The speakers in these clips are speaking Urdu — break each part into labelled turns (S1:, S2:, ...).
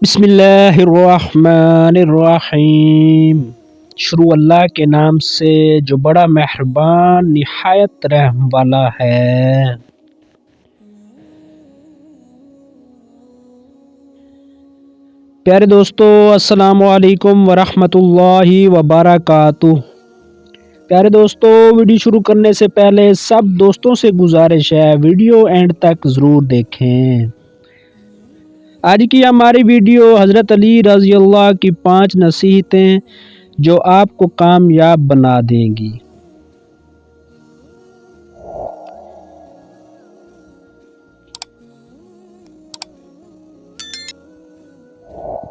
S1: بسم اللہ الرحمن الرحیم۔ شروع اللہ کے نام سے جو بڑا مہربان نہایت رحم والا ہے۔ پیارے دوستو، السلام علیکم ورحمۃ اللہ وبرکاتہ۔ پیارے دوستو، ویڈیو شروع کرنے سے پہلے سب دوستوں سے گزارش ہے ویڈیو اینڈ تک ضرور دیکھیں۔ آج کی ہماری ویڈیو حضرت علی رضی اللہ کی 5 نصیحتیں جو آپ کو کامیاب بنا دیں گی۔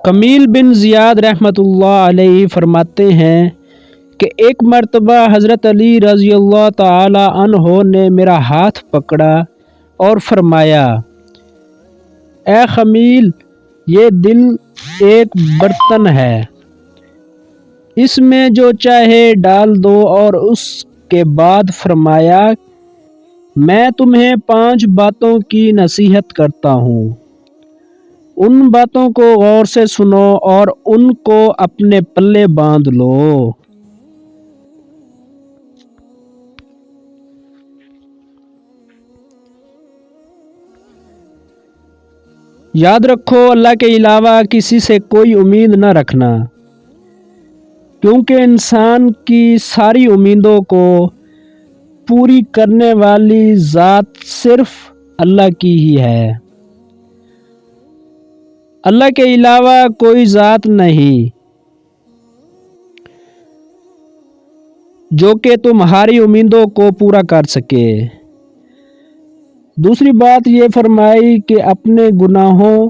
S1: کمیل بن زیاد رحمۃ اللہ علیہ فرماتے ہیں کہ ایک مرتبہ حضرت علی رضی اللہ تعالی عنہ نے میرا ہاتھ پکڑا اور فرمایا، اے خمیل، یہ دل ایک برتن ہے، اس میں جو چاہے ڈال دو، اور اس کے بعد فرمایا، میں تمہیں 5 باتوں کی نصیحت کرتا ہوں، ان باتوں کو غور سے سنو اور ان کو اپنے پلے باندھ لو۔ یاد رکھو، اللہ کے علاوہ کسی سے کوئی امید نہ رکھنا، کیونکہ انسان کی ساری امیدوں کو پوری کرنے والی ذات صرف اللہ کی ہی ہے۔ اللہ کے علاوہ کوئی ذات نہیں جو کہ تمہاری امیدوں کو پورا کر سکے۔ دوسری بات یہ فرمائی کہ اپنے گناہوں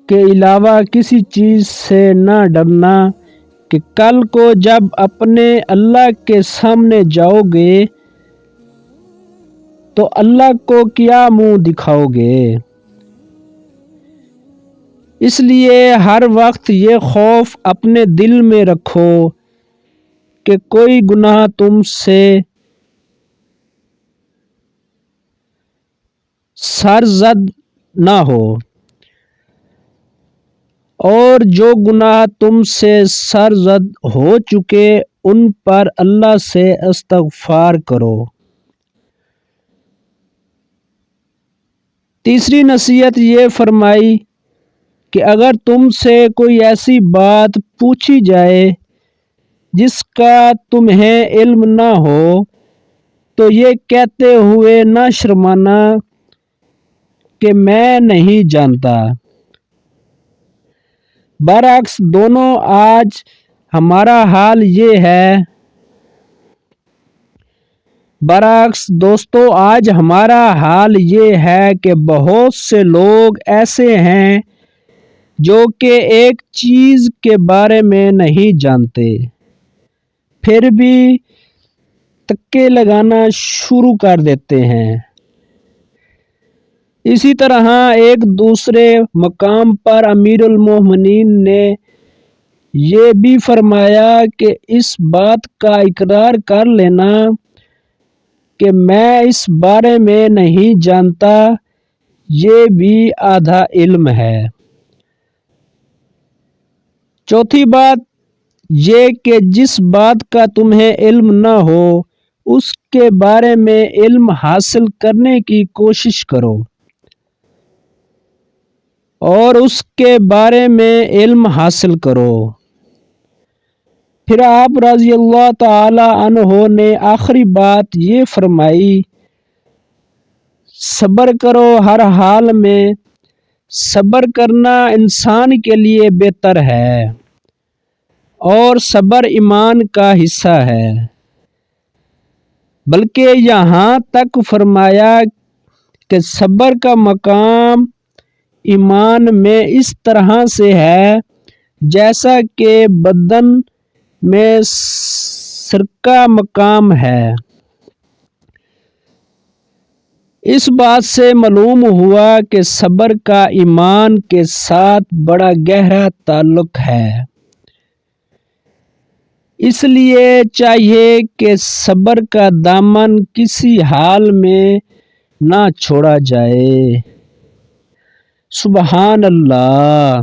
S1: کے علاوہ کسی چیز سے نہ ڈرنا کہ کل کو جب اپنے اللہ کے سامنے جاؤ گے تو اللہ کو کیا منہ دکھاؤ گے۔ اس لیے ہر وقت یہ خوف اپنے دل میں رکھو کہ کوئی گناہ تم سے سرزد نہ ہو، اور جو گناہ تم سے سرزد ہو چکے ان پر اللہ سے استغفار کرو۔ تیسری نصیحت یہ فرمائی کہ اگر تم سے کوئی ایسی بات پوچھی جائے جس کا تمہیں علم نہ ہو تو یہ کہتے ہوئے نہ شرمانا کہ میں نہیں جانتا۔ برعکس دوستو، آج ہمارا حال یہ ہے کہ بہت سے لوگ ایسے ہیں جو کہ ایک چیز کے بارے میں نہیں جانتے، پھر بھی تکے لگانا شروع کر دیتے ہیں۔ اسی طرح ایک دوسرے مقام پر امیر المومنین نے یہ بھی فرمایا کہ اس بات کا اقرار کر لینا کہ میں اس بارے میں نہیں جانتا، یہ بھی آدھا علم ہے۔ چوتھی بات یہ کہ جس بات کا تمہیں علم نہ ہو اس کے بارے میں علم حاصل کرنے کی کوشش کرو، اور اس کے بارے میں علم حاصل کرو۔ پھر آپ رضی اللہ تعالی عنہ نے آخری بات یہ فرمائی، صبر کرو ہر حال میں، صبر کرنا انسان کے لیے بہتر ہے، اور صبر ایمان کا حصہ ہے۔ بلکہ یہاں تک فرمایا کہ صبر کا مقام ایمان میں اس طرح سے ہے جیسا کہ بدن میں سرکہ مقام ہے۔ اس بات سے معلوم ہوا کہ صبر کا ایمان کے ساتھ بڑا گہرا تعلق ہے۔ اس لیے چاہیے کہ صبر کا دامن کسی حال میں نہ چھوڑا جائے۔ سبحان اللہ۔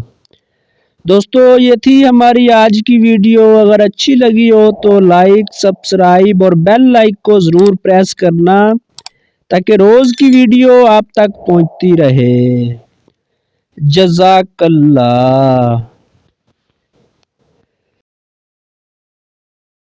S1: دوستو یہ تھی ہماری آج کی ویڈیو، اگر اچھی لگی ہو تو لائک، سبسکرائب اور بیل آئیکن کو ضرور پریس کرنا تاکہ روز کی ویڈیو آپ تک پہنچتی رہے۔ جزاک اللہ۔